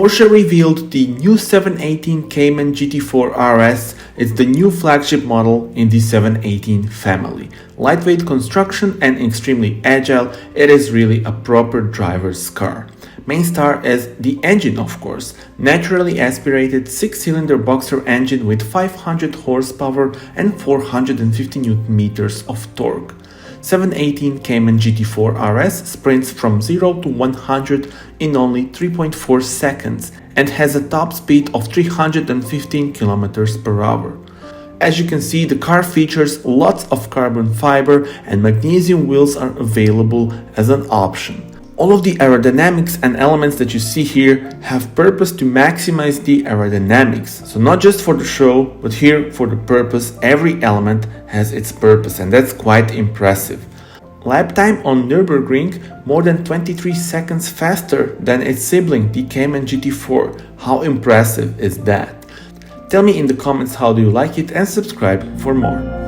Porsche revealed the new 718 Cayman GT4 RS. It's the new flagship model in the 718 family. Lightweight construction and extremely agile, it is really a proper driver's car. Main star is the engine, of course. Naturally aspirated 6-cylinder boxer engine with 500 horsepower and 450 Nm of torque. 718 Cayman GT4 RS sprints from 0 to 100 in only 3.4 seconds and has a top speed of 315 km per hour. As you can see, the car features lots of carbon fiber and magnesium wheels are available as an option. All of the aerodynamics and elements that you see here have purpose to maximize the aerodynamics. So not just for the show, but here for the purpose. Every element has its purpose, and that's quite impressive. Lap time on Nürburgring more than 23 seconds faster than its sibling, the Cayman GT4. How impressive is that? Tell me in the comments how do you like it and subscribe for more.